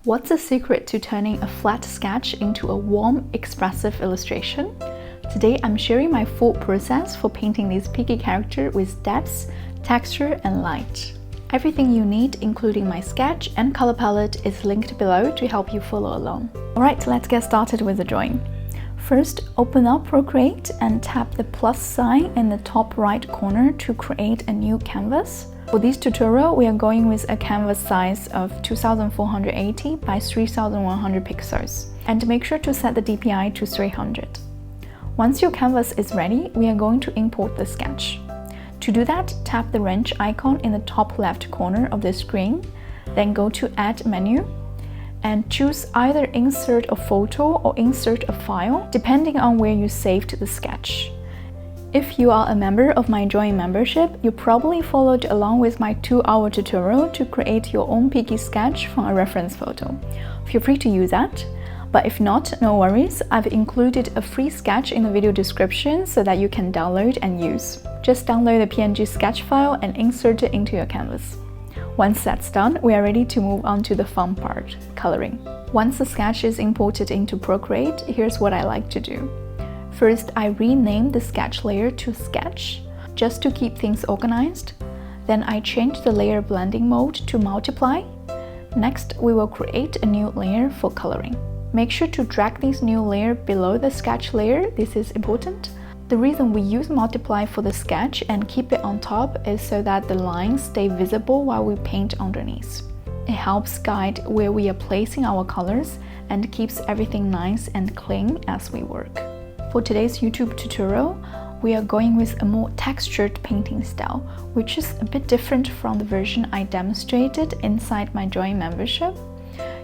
What's the secret to turning a flat sketch into a warm, expressive illustration? Today I'm sharing my full process for painting this Piggy character with depth, texture and light. Everything you need, including my sketch and color palette, is linked below to help you follow along. Alright, let's get started with the drawing. First, open up Procreate and tap the plus sign in the top right corner to create a new canvas. For this tutorial, we are going with a canvas size of 2480 by 3100 pixels, and make sure to set the DPI to 300. Once your canvas is ready, we are going to import the sketch. To do that, tap the wrench icon in the top left corner of the screen, then go to Add menu, and choose either Insert a Photo or Insert a File, depending on where you saved the sketch. If you are a member of my drawing membership, you probably followed along with my 2-hour tutorial to create your own Piggy sketch from a reference photo. Feel free to use that. But if not, no worries, I've included a free sketch in the video description so that you can download and use. Just download the PNG sketch file and insert it into your canvas. Once that's done, we are ready to move on to the fun part, coloring. Once the sketch is imported into Procreate, here's what I like to do. First, I rename the sketch layer to Sketch, just to keep things organized. Then I change the layer blending mode to Multiply. Next, we will create a new layer for coloring. Make sure to drag this new layer below the sketch layer, this is important. The reason we use Multiply for the sketch and keep it on top is so that the lines stay visible while we paint underneath. It helps guide where we are placing our colors and keeps everything nice and clean as we work. For today's YouTube tutorial, we are going with a more textured painting style, which is a bit different from the version I demonstrated inside my drawing membership.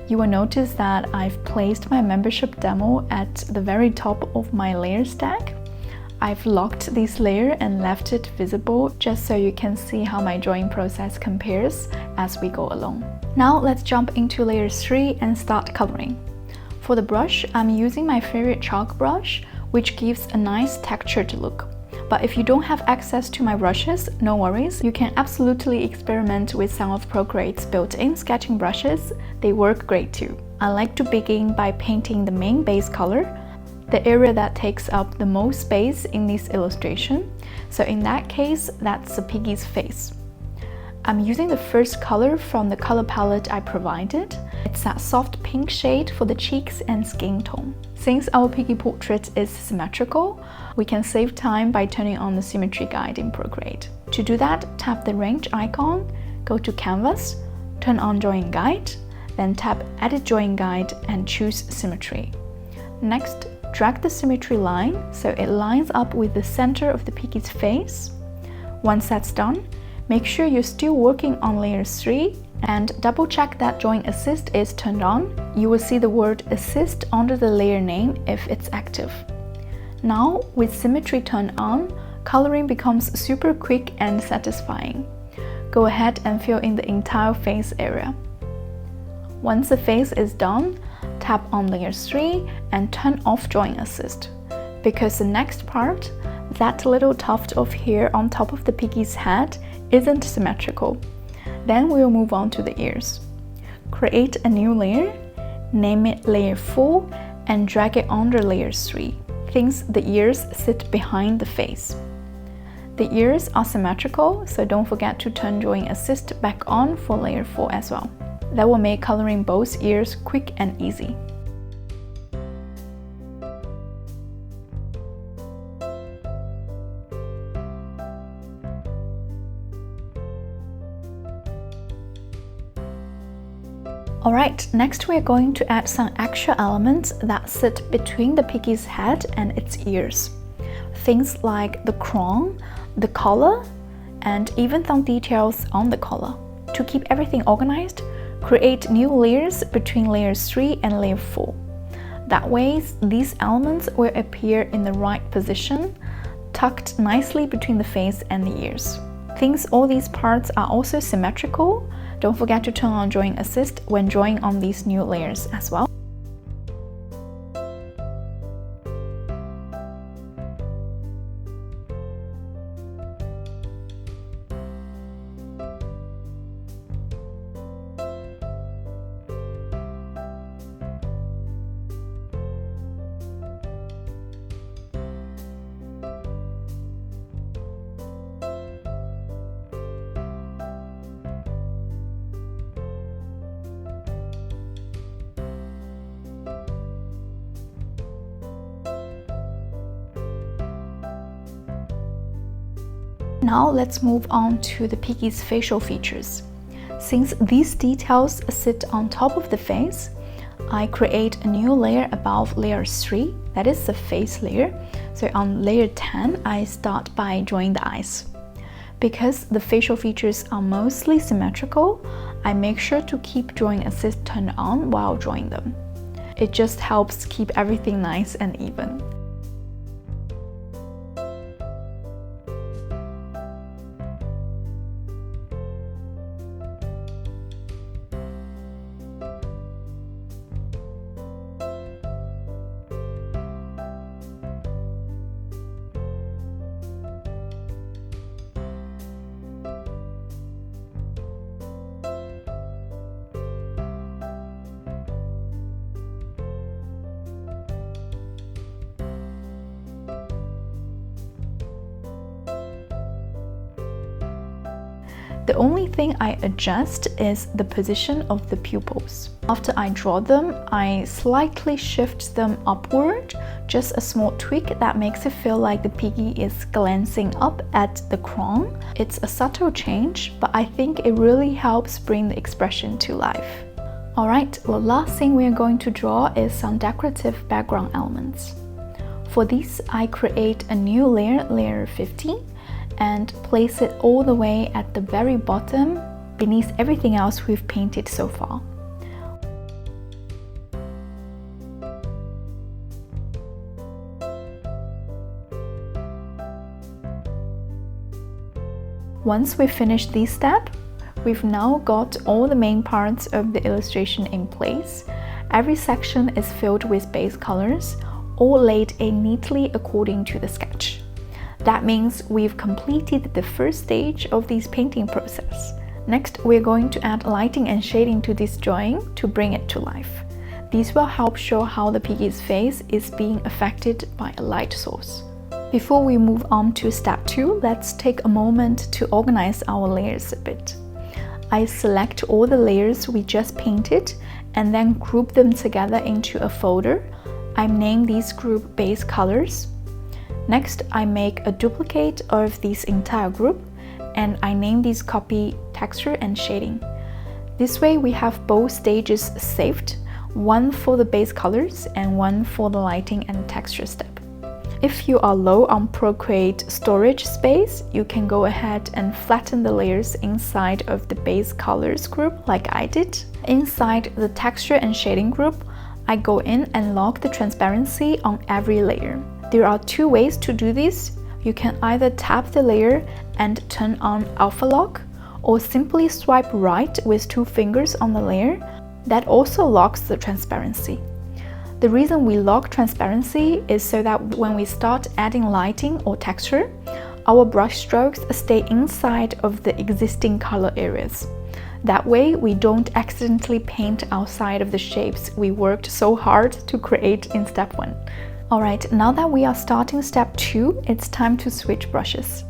You will notice that I've placed my membership demo at the very top of my layer stack. I've locked this layer and left it visible just so you can see how my drawing process compares as we go along. Now let's jump into layer 3 and start coloring. For the brush, I'm using my favorite chalk brush, which gives a nice textured look. But if you don't have access to my brushes, no worries, you can absolutely experiment with some of Procreate's built-in sketching brushes. They work great too. I like to begin by painting the main base color, the area that takes up the most space in this illustration. So in that case, that's the Piggy's face. I'm using the first color from the color palette I provided. It's that soft pink shade for the cheeks and skin tone. Since our Piggy portrait is symmetrical, we can save time by turning on the symmetry guide in Procreate. To do that, tap the wrench icon, go to Canvas, turn on Drawing Guide, then tap Edit Drawing Guide and choose Symmetry. Next, drag the symmetry line so it lines up with the center of the Piggy's face. Once that's done, make sure you're still working on layer 3 and double check that Drawing Assist is turned on. You will see the word Assist under the layer name if it's active. Now, with symmetry turned on, coloring becomes super quick and satisfying. Go ahead and fill in the entire face area. Once the face is done, tap on layer 3 and turn off Drawing Assist, because the next part, that little tuft of hair on top of the Piggy's head, isn't symmetrical. Then we'll move on to the ears. Create a new layer, name it layer 4 and drag it under layer 3, since the ears sit behind the face. The ears are symmetrical, so don't forget to turn Drawing Assist back on for layer 4 as well. That will make coloring both ears quick and easy. Alright, next we are going to add some extra elements that sit between the Piggy's head and its ears. Things like the crown, the collar, and even some details on the collar. To keep everything organized, create new layers between layers 3 and layer 4. That way, these elements will appear in the right position, tucked nicely between the face and the ears. Since all these parts are also symmetrical, don't forget to turn on Drawing Assist when drawing on these new layers as well. Now let's move on to the Piggy's facial features. Since these details sit on top of the face, I create a new layer above layer 3, that is the face layer. So on layer 10, I start by drawing the eyes. Because the facial features are mostly symmetrical, I make sure to keep drawing assist turned on while drawing them. It just helps keep everything nice and even. The only thing I adjust is the position of the pupils. After I draw them, I slightly shift them upward, just a small tweak that makes it feel like the Piggy is glancing up at the crown. It's a subtle change, but I think it really helps bring the expression to life. Alright, the last thing we are going to draw is some decorative background elements. For these, I create a new layer, layer 15, and place it all the way at the very bottom beneath everything else we've painted so far. Once we finish this step, we've now got all the main parts of the illustration in place. Every section is filled with base colors, all laid in neatly according to the sketch. That means we've completed the first stage of this painting process. Next, we're going to add lighting and shading to this drawing to bring it to life. These will help show how the Piggy's face is being affected by a light source. Before we move on to step 2, let's take a moment to organize our layers a bit. I select all the layers we just painted and then group them together into a folder. I name these group base colors. Next, I make a duplicate of this entire group and I name these copy texture and shading. This way we have both stages saved, one for the base colors and one for the lighting and texture step. If you are low on Procreate storage space, you can go ahead and flatten the layers inside of the base colors group like I did. Inside the texture and shading group, I go in and lock the transparency on every layer. There are two ways to do this. You can either tap the layer and turn on alpha lock, or simply swipe right with 2 fingers on the layer. That also locks the transparency. The reason we lock transparency is so that when we start adding lighting or texture, our brush strokes stay inside of the existing color areas. That way, we don't accidentally paint outside of the shapes we worked so hard to create in step 1. Alright, now that we are starting step 2, it's time to switch brushes.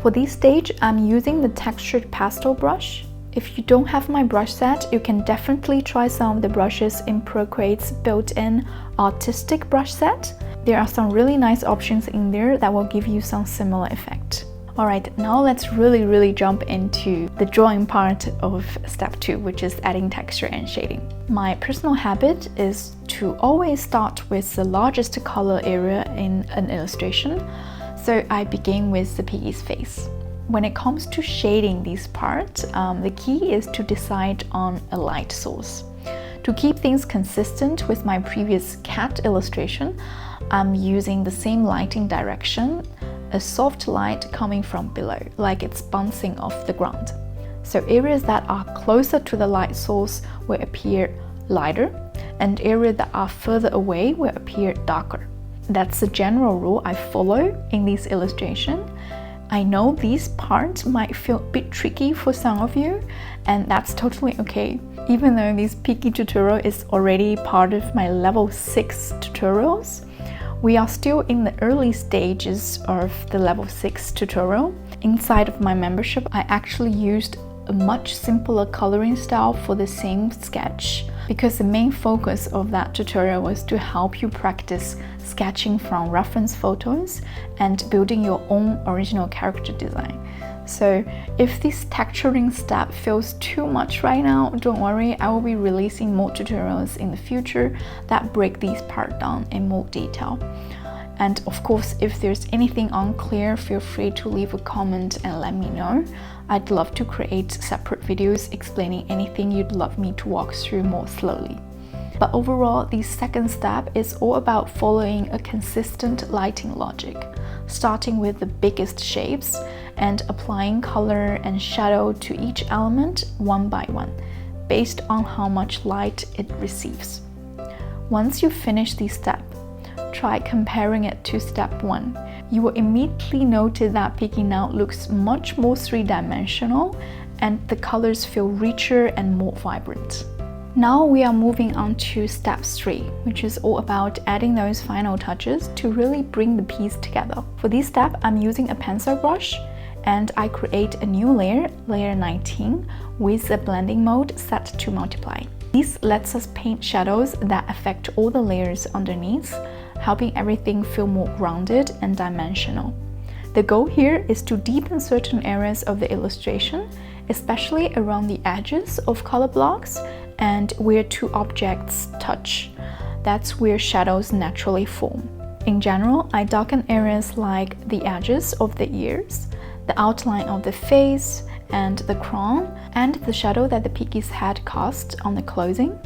For this stage, I'm using the textured pastel brush. If you don't have my brush set, you can definitely try some of the brushes in Procreate's built-in artistic brush set. There are some really nice options in there that will give you some similar effect. Alright, now let's really jump into the drawing part of step 2, which is adding texture and shading. My personal habit is to always start with the largest color area in an illustration, so I begin with the Piggy's face. When it comes to shading this part, the key is to decide on a light source. To keep things consistent with my previous cat illustration, I'm using the same lighting direction, a soft light coming from below, like it's bouncing off the ground. So areas that are closer to the light source will appear lighter, and areas that are further away will appear darker. That's the general rule I follow in this illustration. I know this part might feel a bit tricky for some of you, and that's totally okay. Even though this Piggy tutorial is already part of my level 6 tutorials, we are still in the early stages of the level 6 tutorial. Inside of my membership, I actually used a much simpler coloring style for the same sketch because the main focus of that tutorial was to help you practice sketching from reference photos and building your own original character design. So if this texturing step feels too much right now, don't worry, I will be releasing more tutorials in the future that break these parts down in more detail. And of course, if there's anything unclear, feel free to leave a comment and let me know. I'd love to create separate videos explaining anything you'd love me to walk through more slowly. But overall, the second step is all about following a consistent lighting logic, starting with the biggest shapes and applying color and shadow to each element one by one, based on how much light it receives. Once you finish this step, try comparing it to step 1. You will immediately notice that Piggy now looks much more three-dimensional and the colors feel richer and more vibrant. Now we are moving on to step 3, which is all about adding those final touches to really bring the piece together. For this step, I'm using a pencil brush and I create a new layer, layer 19, with the blending mode set to multiply. This lets us paint shadows that affect all the layers underneath, helping everything feel more grounded and dimensional. The goal here is to deepen certain areas of the illustration, especially around the edges of color blocks and where two objects touch. That's where shadows naturally form. In general, I darken areas like the edges of the ears, the outline of the face and the crown, and the shadow that the Piggy's head casts on the clothing.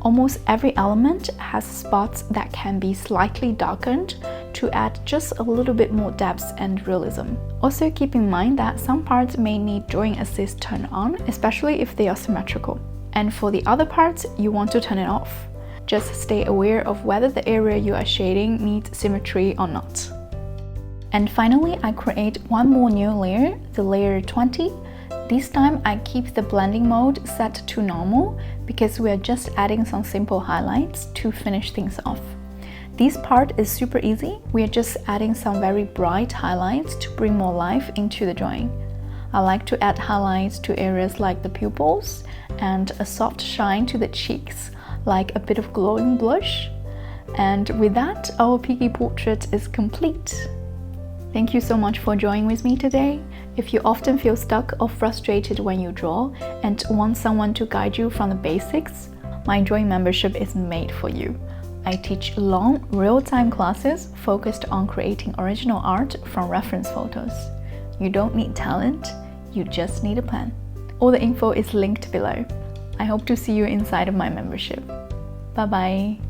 Almost every element has spots that can be slightly darkened to add just a little bit more depth and realism. Also keep in mind that some parts may need drawing assist turned on, especially if they are symmetrical. And for the other parts, you want to turn it off. Just stay aware of whether the area you are shading needs symmetry or not. And finally, I create one more new layer, the layer 20. This time I keep the blending mode set to normal because we are just adding some simple highlights to finish things off. This part is super easy. We are just adding some very bright highlights to bring more life into the drawing. I like to add highlights to areas like the pupils and a soft shine to the cheeks, like a bit of glowing blush. And with that, our Piggy portrait is complete. Thank you so much for drawing with me today. If you often feel stuck or frustrated when you draw and want someone to guide you from the basics, my drawing membership is made for you. I teach long, real-time classes focused on creating original art from reference photos. You don't need talent, you just need a plan. All the info is linked below. I hope to see you inside of my membership. Bye bye.